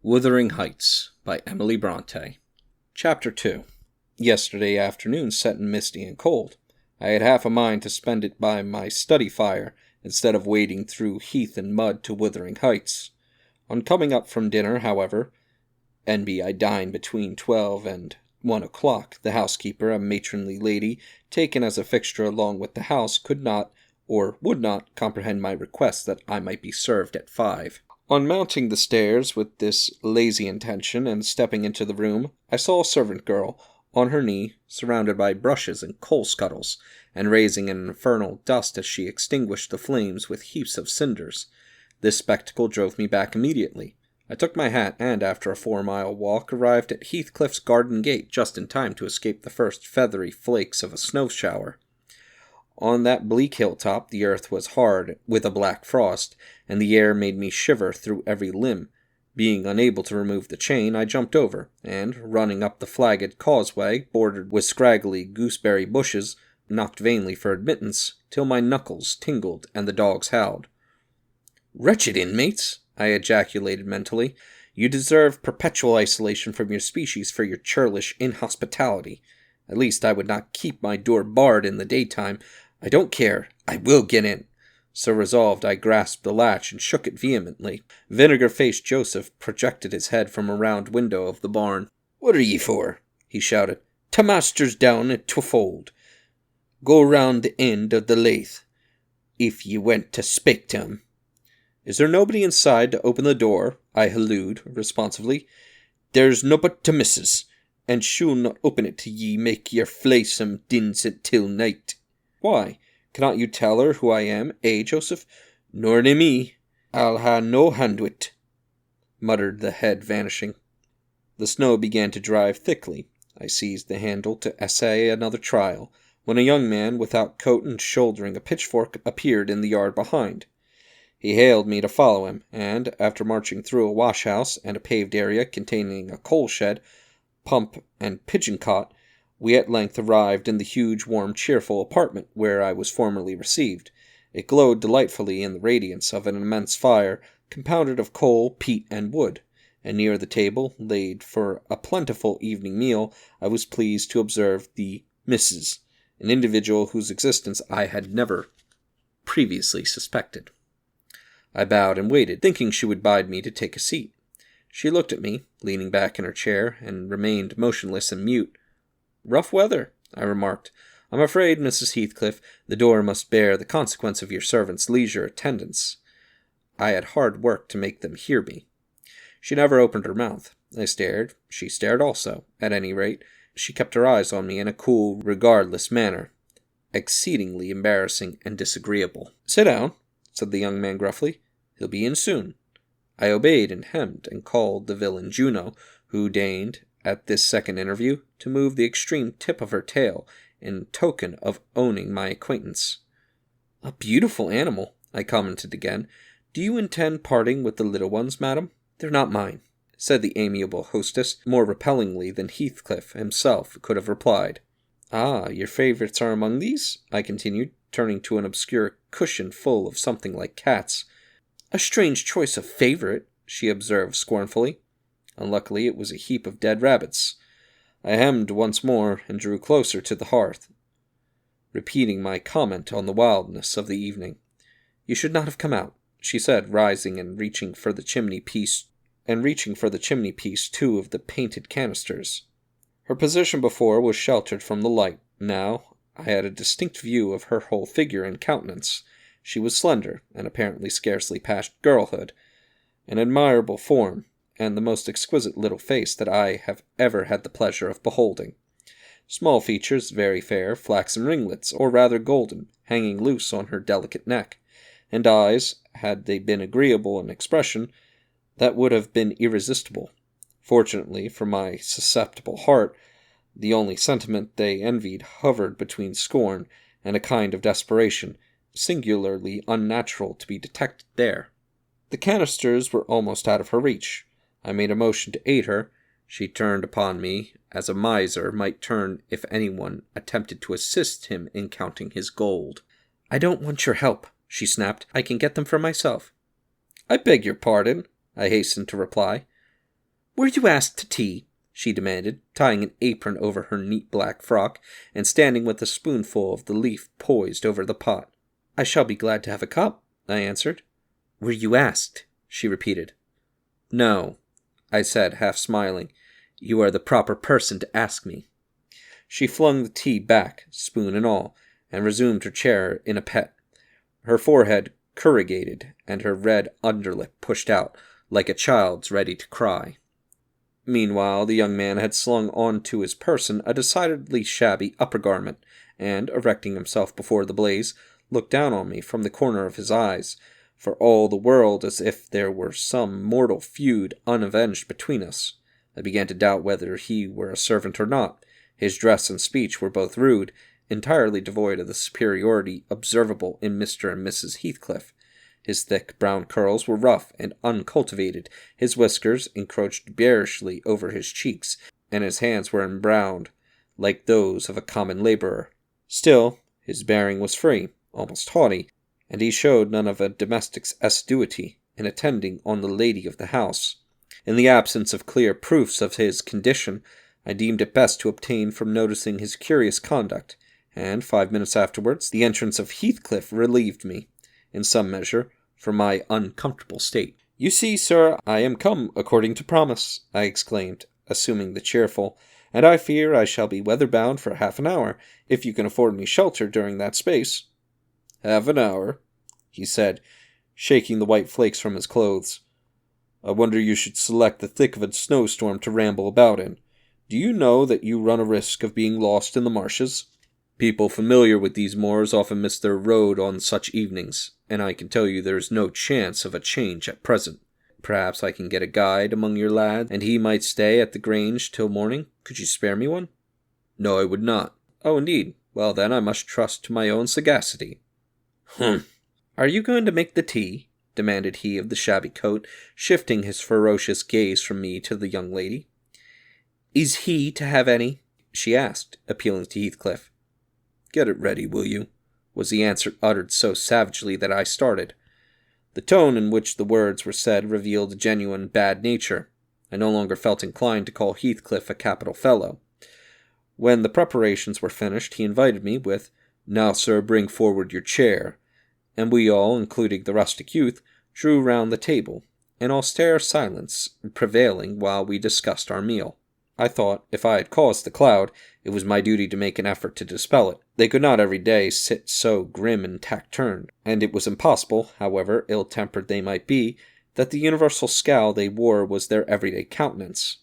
Wuthering Heights by Emily Brontë. Chapter 2. Yesterday afternoon set in misty and cold. I had half a mind to spend it by my study fire, instead of wading through heath and mud to Wuthering Heights. On coming up from dinner, however, N.B. I dined between 12 and 1 o'clock, the housekeeper, a matronly lady, taken as a fixture along with the house, could not, or would not, comprehend my request that I might be served at 5. On mounting the stairs with this lazy intention and stepping into the room, I saw a servant girl, on her knee, surrounded by brushes and coal scuttles, and raising an infernal dust as she extinguished the flames with heaps of cinders. This spectacle drove me back immediately. I took my hat, and after a 4-mile walk, arrived at Heathcliff's garden gate just in time to escape the first feathery flakes of a snow shower. On that bleak hilltop the earth was hard with a black frost, and the air made me shiver through every limb. Being unable to remove the chain, I jumped over, and, running up the flagged causeway, bordered with scraggly gooseberry bushes, knocked vainly for admittance, till my knuckles tingled and the dogs howled. "Wretched inmates!" I ejaculated mentally. "You deserve perpetual isolation from your species for your churlish inhospitality. At least I would not keep my door barred in the daytime. I don't care. I will get in." So resolved, I grasped the latch and shook it vehemently. Vinegar-faced Joseph projected his head from a round window of the barn. "What are ye for?" he shouted. "Ta master's down at Twofold. Go round the end of the lath, if ye went to spake to him." "Is there nobody inside to open the door?" I hallooed responsively. "There's nobbut to missus, and she'll not open it till ye make yer flaysome dins till night." "Why? Cannot you tell her who I am, Joseph?" "Nor to me. I'll ha' no hand wi't," muttered the head, vanishing. The snow began to drive thickly. I seized the handle to essay another trial, when a young man without coat and shouldering a pitchfork appeared in the yard behind. He hailed me to follow him, and, after marching through a wash-house and a paved area containing a coal-shed, pump, and pigeon-cot, we at length arrived in the huge, warm, cheerful apartment where I was formerly received. It glowed delightfully in the radiance of an immense fire, compounded of coal, peat, and wood, and near the table, laid for a plentiful evening meal, I was pleased to observe the Mrs., an individual whose existence I had never previously suspected. I bowed and waited, thinking she would bid me to take a seat. She looked at me, leaning back in her chair, and remained motionless and mute. "Rough weather," I remarked. "I'm afraid, Mrs. Heathcliff, the door must bear the consequence of your servant's leisure attendance." I had hard work to make them hear me. She never opened her mouth. I stared. She stared also. At any rate, she kept her eyes on me in a cool, regardless manner, exceedingly embarrassing and disagreeable. "Sit down," said the young man gruffly. "He'll be in soon." I obeyed and hemmed, and called the villain Juno, who deigned, at this second interview, to move the extreme tip of her tail, in token of owning my acquaintance. "A beautiful animal," I commented again. "Do you intend parting with the little ones, madam?" "They're not mine," said the amiable hostess, more repellingly than Heathcliff himself could have replied. "Ah, your favourites are among these?" I continued, turning to an obscure cushion full of something like cats. "A strange choice of favourite," she observed scornfully. Unluckily, it was a heap of dead rabbits. I hemmed once more, and drew closer to the hearth, repeating my comment on the wildness of the evening. "You should not have come out," she said, rising and reaching for the chimney-piece two of the painted canisters. Her position before was sheltered from the light. Now I had a distinct view of her whole figure and countenance. She was slender, and apparently scarcely past girlhood, an admirable form, and the most exquisite little face that I have ever had the pleasure of beholding. Small features, very fair, flaxen ringlets, or rather golden, hanging loose on her delicate neck, and eyes, had they been agreeable in expression, that would have been irresistible. Fortunately for my susceptible heart, the only sentiment they envied hovered between scorn and a kind of desperation, singularly unnatural to be detected there. The canisters were almost out of her reach. I made a motion to aid her. She turned upon me as a miser might turn if anyone attempted to assist him in counting his gold. "I don't want your help," she snapped. "I can get them for myself." "I beg your pardon," I hastened to reply. "Were you asked to tea?" she demanded, tying an apron over her neat black frock and standing with a spoonful of the leaf poised over the pot. "I shall be glad to have a cup," I answered. "Were you asked?" she repeated. "No," I said, half smiling. "You are the proper person to ask me." She flung the tea back, spoon and all, and resumed her chair in a pet, her forehead corrugated and her red underlip pushed out like a child's ready to cry. Meanwhile, the young man had slung on to his person a decidedly shabby upper garment, and, erecting himself before the blaze, looked down on me from the corner of his eyes, for all the world as if there were some mortal feud unavenged between us. I began to doubt whether he were a servant or not. His dress and speech were both rude, entirely devoid of the superiority observable in Mr. and Mrs. Heathcliff. His thick brown curls were rough and uncultivated, his whiskers encroached bearishly over his cheeks, and his hands were embrowned, like those of a common laborer. Still, his bearing was free, almost haughty, and he showed none of a domestic's assiduity in attending on the lady of the house. In the absence of clear proofs of his condition, I deemed it best to obtain from noticing his curious conduct, and 5 minutes afterwards the entrance of Heathcliff relieved me, in some measure, from my uncomfortable state. "You see, sir, I am come according to promise," I exclaimed, assuming the cheerful, "and I fear I shall be weather-bound for half an hour, if you can afford me shelter during that space." "Half an hour," he said, shaking the white flakes from his clothes. "I wonder you should select the thick of a snowstorm to ramble about in. Do you know that you run a risk of being lost in the marshes? People familiar with these moors often miss their road on such evenings, and I can tell you there is no chance of a change at present. Perhaps I can get a guide among your lads, and he might stay at the Grange till morning. Could you spare me one?" "No, I would not." "Oh, indeed. Well, then, I must trust to my own sagacity." "Humph! Are you going to make the tea?" demanded he of the shabby coat, shifting his ferocious gaze from me to the young lady. "Is he to have any?" she asked, appealing to Heathcliff. "Get it ready, will you?" was the answer uttered so savagely that I started. The tone in which the words were said revealed a genuine bad nature. I no longer felt inclined to call Heathcliff a capital fellow. When the preparations were finished, he invited me with, "Now, sir, bring forward your chair," and we all, including the rustic youth, drew round the table, an austere silence prevailing while we discussed our meal. I thought, if I had caused the cloud, it was my duty to make an effort to dispel it. They could not every day sit so grim and taciturn, and it was impossible, however ill-tempered they might be, that the universal scowl they wore was their everyday countenance.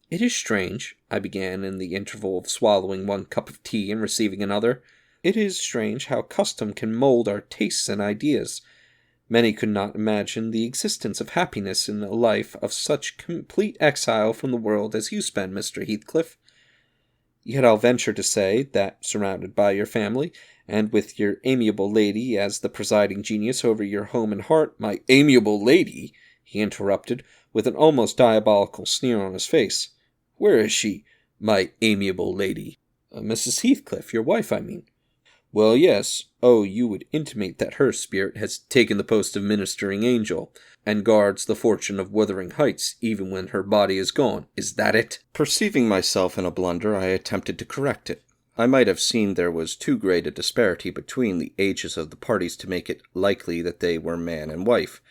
"It is strange," I began in the interval of swallowing one cup of tea and receiving another, "it is strange how custom can mold our tastes and ideas. Many could not imagine the existence of happiness in a life of such complete exile from the world as you spend, Mr. Heathcliff. Yet I'll venture to say that, surrounded by your family, and with your amiable lady as the presiding genius over your home and heart, my—" "Amiable lady?" he interrupted, with an almost diabolical sneer on his face. "Where is she, my amiable lady?" "Mrs. Heathcliff, your wife, I mean." "Well, yes. Oh, you would intimate that her spirit has taken the post of ministering angel, and guards the fortune of Wuthering Heights even when her body is gone. Is that it?" Perceiving myself in a blunder, I attempted to correct it. I might have seen there was too great a disparity between the ages of the parties to make it likely that they were man and wife.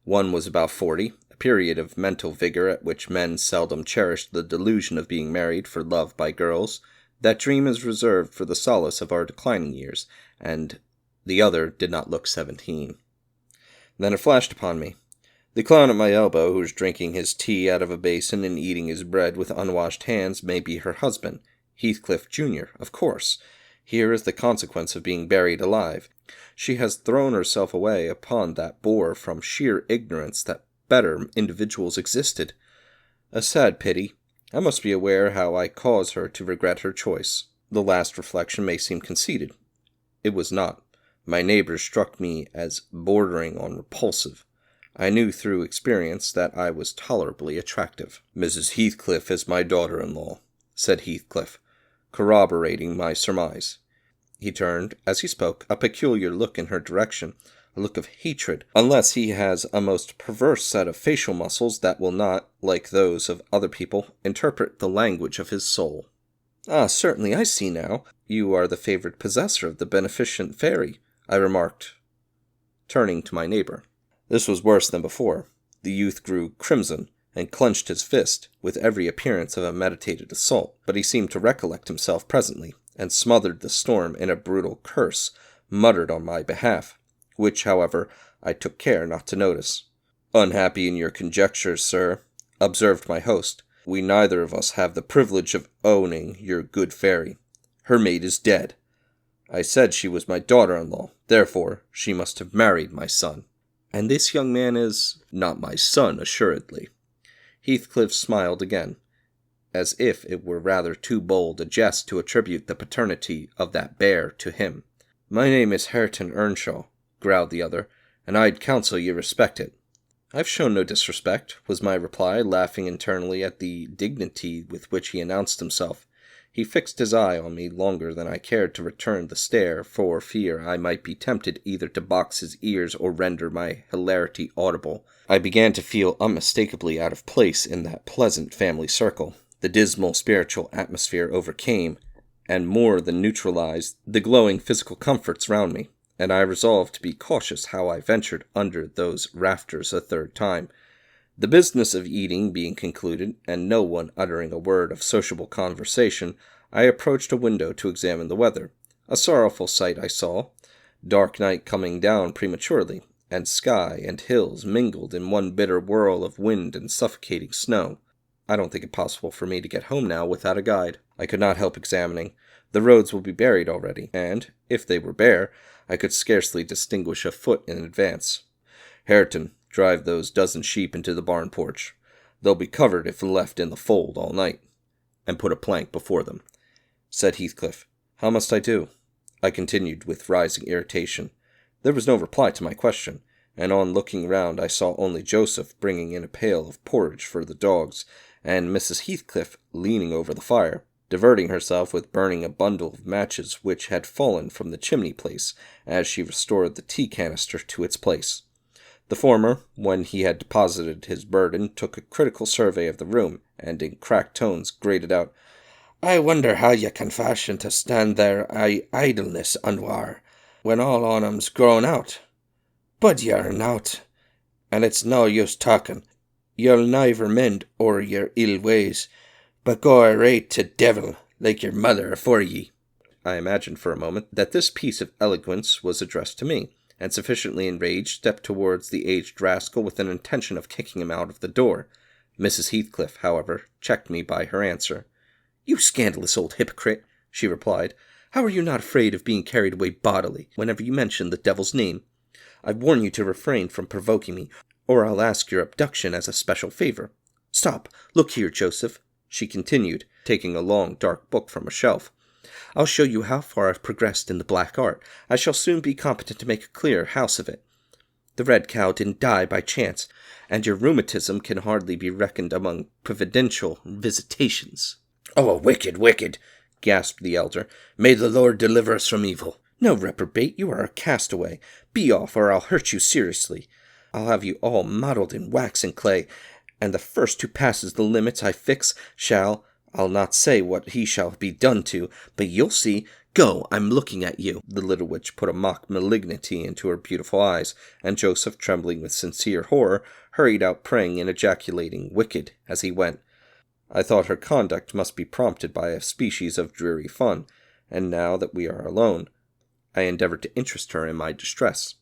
One was about 40, a period of mental vigor at which men seldom cherished the delusion of being married for love by girls. That dream is reserved for the solace of our declining years, and the other did not look 17. Then it flashed upon me. The clown at my elbow, who was drinking his tea out of a basin and eating his bread with unwashed hands, may be her husband, Heathcliff Jr., of course. Here is the consequence of being buried alive. She has thrown herself away upon that boor from sheer ignorance that better individuals existed. A sad pity. I must be aware how I cause her to regret her choice. The last reflection may seem conceited. It was not. My neighbors struck me as bordering on repulsive. I knew through experience that I was tolerably attractive. "Mrs. Heathcliff is my daughter-in-law," said Heathcliff, corroborating my surmise. He turned, as he spoke, a peculiar look in her direction, a look of hatred, unless he has a most perverse set of facial muscles that will not, like those of other people, interpret the language of his soul. "Ah, certainly, I see now. You are the favored possessor of the beneficent fairy," I remarked, turning to my neighbor. This was worse than before. The youth grew crimson, and clenched his fist, with every appearance of a meditated assault, but he seemed to recollect himself presently, and smothered the storm in a brutal curse, muttered on my behalf, which, however, I took care not to notice. "Unhappy in your conjectures, sir," observed my host. "We neither of us have the privilege of owning your good fairy. Her mate is dead. I said she was my daughter-in-law, therefore she must have married my son." "And this young man is—" "Not my son, assuredly." Heathcliff smiled again, as if it were rather too bold a jest to attribute the paternity of that bear to him. "My name is Hareton Earnshaw," growled the other, "and I'd counsel you respect it." "I've shown no disrespect," was my reply, laughing internally at the dignity with which he announced himself. He fixed his eye on me longer than I cared to return the stare, for fear I might be tempted either to box his ears or render my hilarity audible. I began to feel unmistakably out of place in that pleasant family circle. The dismal spiritual atmosphere overcame, and more than neutralized, the glowing physical comforts round me, and I resolved to be cautious how I ventured under those rafters a third time. The business of eating being concluded, and no one uttering a word of sociable conversation, I approached a window to examine the weather. A sorrowful sight I saw. Dark night coming down prematurely, and sky and hills mingled in one bitter whirl of wind and suffocating snow. I don't think it possible for me to get home now without a guide. I could not help examining. The roads will be buried already, and, if they were bare, I could scarcely distinguish a foot in advance. "Hareton, drive those dozen sheep into the barn porch. They'll be covered if left in the fold all night, and put a plank before them," said Heathcliff. "How must I do?" I continued with rising irritation. There was no reply to my question, and on looking round I saw only Joseph bringing in a pail of porridge for the dogs, and Mrs. Heathcliff leaning over the fire, diverting herself with burning a bundle of matches which had fallen from the chimney-place as she restored the tea canister to its place. The former, when he had deposited his burden, took a critical survey of the room, and in cracked tones grated out, "I wonder how ye can fashion to stand there idleness, Anwar, when all on 'em's grown out. But ye're nowt, and it's no use talking. You'll neither mend o'er your ill ways, but go arrayed to devil, like your mother afore ye." I imagined for a moment that this piece of eloquence was addressed to me, and sufficiently enraged, stepped towards the aged rascal with an intention of kicking him out of the door. Mrs. Heathcliff, however, checked me by her answer. "You scandalous old hypocrite," she replied, "how are you not afraid of being carried away bodily whenever you mention the devil's name? I warn you to refrain from provoking me, or I'll ask your abduction as a special favor. Stop, look here, Joseph," she continued, taking a long, dark book from a shelf. "I'll show you how far I've progressed in the black art. I shall soon be competent to make a clear house of it. The red cow didn't die by chance, and your rheumatism can hardly be reckoned among providential visitations." "Oh, wicked, wicked," gasped the elder. "May the Lord deliver us from evil." "No, reprobate, you are a castaway. Be off, or I'll hurt you seriously. I'll have you all modelled in wax and clay, and the first who passes the limits I fix I'll not say what he shall be done to, but you'll see. Go, I'm looking at you." The little witch put a mock malignity into her beautiful eyes, and Joseph, trembling with sincere horror, hurried out praying and ejaculating "wicked" as he went. I thought her conduct must be prompted by a species of dreary fun, and now that we are alone, I endeavoured to interest her in my distress.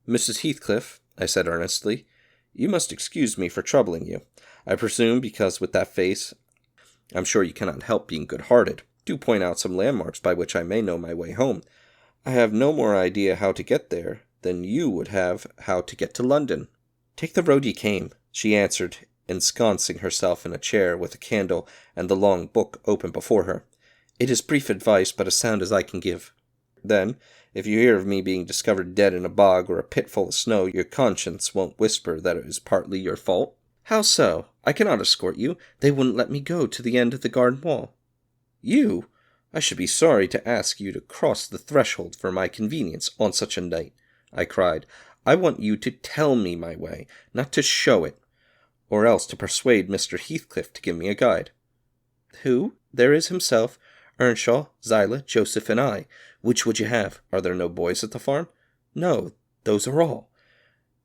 "Mrs. Heathcliff," I said earnestly, "you must excuse me for troubling you. I presume because with that face I'm sure you cannot help being good-hearted. Do point out some landmarks by which I may know my way home. I have no more idea how to get there than you would have how to get to London." "Take the road ye came," she answered, ensconcing herself in a chair with a candle and the long book open before her. "It is brief advice, but as sound as I can give. Then, if you hear of me being discovered dead in a bog or a pit full of snow, your conscience won't whisper that it is partly your fault?" "How so? I cannot escort you. They wouldn't let me go to the end of the garden wall." "You? I should be sorry to ask you to cross the threshold for my convenience on such a night. I cried. "I want you to tell me my way, not to show it, or else to persuade Mr. Heathcliff to give me a guide." "Who? There is himself, Earnshaw, Zillah, Joseph, and I. Which would you have? Are there no boys at the farm?" "No, those are all."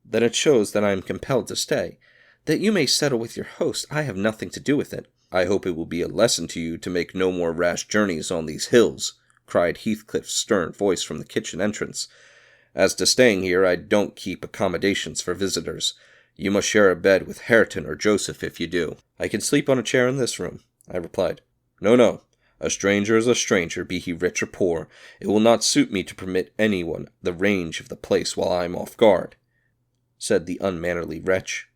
"Then it shows that I am compelled to stay." "That you may settle with your host. I have nothing to do with it." "I hope it will be a lesson to you to make no more rash journeys on these hills," cried Heathcliff's stern voice from the kitchen entrance. "As to staying here, I don't keep accommodations for visitors. You must share a bed with Hareton or Joseph if you do." "I can sleep on a chair in this room," I replied. No. A stranger is a stranger, be he rich or poor. It will not suit me to permit anyone the range of the place while I am off guard," said the unmannerly wretch.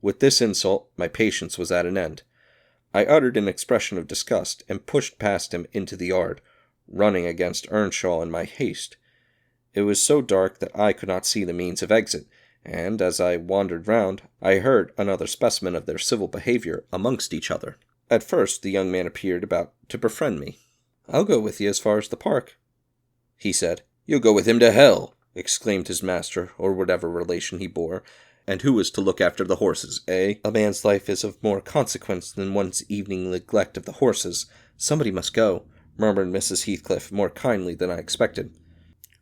With this insult, my patience was at an end. I uttered an expression of disgust, and pushed past him into the yard, running against Earnshaw in my haste. It was so dark that I could not see the means of exit, and as I wandered round, I heard another specimen of their civil behaviour amongst each other. At first the young man appeared about to befriend me. "I'll go with you as far as the park," he said. "You'll go with him to hell," exclaimed his master, or whatever relation he bore. "And who is to look after the horses, eh?" "A man's life is of more consequence than one's evening neglect of the horses. Somebody must go," murmured Mrs. Heathcliff more kindly than I expected.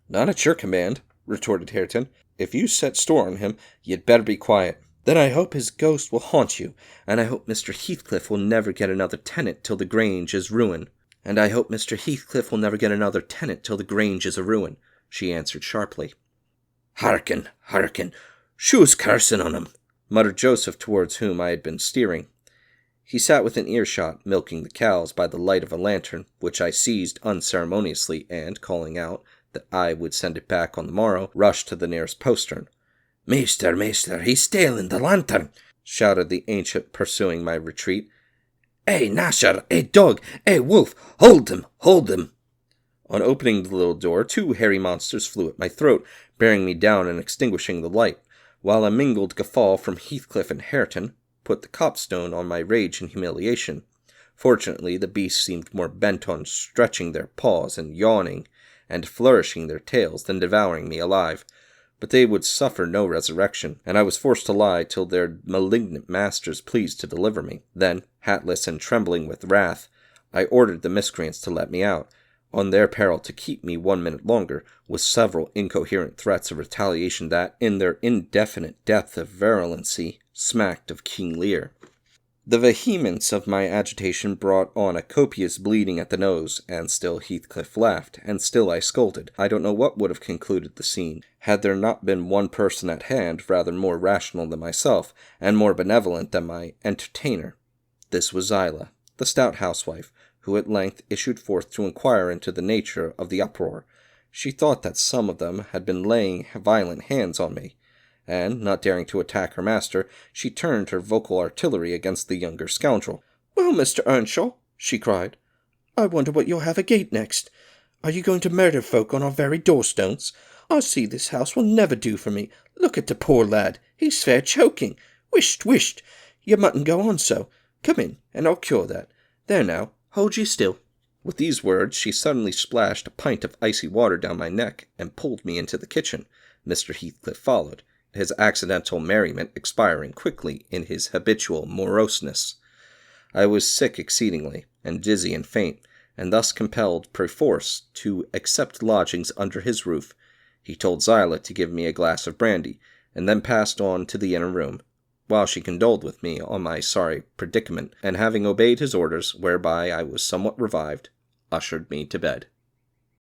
"Not at your command," retorted Hareton. "If you set store on him, you'd better be quiet." "Then I hope his ghost will haunt you, and I hope Mr. Heathcliff will never get another tenant till the Grange is ruined." "And I hope Mr. Heathcliff will never get another tenant till the Grange is a ruin," she answered sharply. "Hearken, shoe's cursing on him," muttered Joseph, towards whom I had been steering. He sat within earshot, milking the cows by the light of a lantern, which I seized unceremoniously, and, calling out that I would send it back on the morrow, rushed to the nearest postern. Maester, he's stealing the lantern," shouted the ancient, pursuing my retreat. "Hey, Nasher, hey, dog, hey, wolf, hold him! On opening the little door, 2 hairy monsters flew at my throat, bearing me down and extinguishing the light, while a mingled guffaw from Heathcliff and Hareton put the copstone on my rage and humiliation. Fortunately, the beasts seemed more bent on stretching their paws and yawning and flourishing their tails than devouring me alive. But they would suffer no resurrection, and I was forced to lie till their malignant masters pleased to deliver me. Then, hatless and trembling with wrath, I ordered the miscreants to let me out, on their peril to keep me 1 minute longer, with several incoherent threats of retaliation that, in their indefinite depth of virulency, smacked of King Lear. The vehemence of my agitation brought on a copious bleeding at the nose, and still Heathcliff laughed, and still I scolded. I don't know what would have concluded the scene, had there not been one person at hand rather more rational than myself, and more benevolent than my entertainer. This was Zillah, the stout housewife, who at length issued forth to inquire into the nature of the uproar. She thought that some of them had been laying violent hands on me, and, not daring to attack her master, she turned her vocal artillery against the younger scoundrel. "Well, Mr. Earnshaw," she cried, "I wonder what you'll have agate next. Are you going to murder folk on our very doorstones? I see this house will never do for me. Look at the poor lad, he's fair choking. Whisht, you mustn't go on so. Come in, and I'll cure that. There now, hold ye still." With these words, she suddenly splashed a pint of icy water down my neck, and pulled me into the kitchen. Mr. Heathcliff followed, his accidental merriment expiring quickly in his habitual moroseness. I was sick exceedingly, and dizzy and faint, and thus compelled perforce to accept lodgings under his roof. He told Zillah to give me a glass of brandy, and then passed on to the inner room, while she condoled with me on my sorry predicament, and having obeyed his orders, whereby I was somewhat revived, ushered me to bed.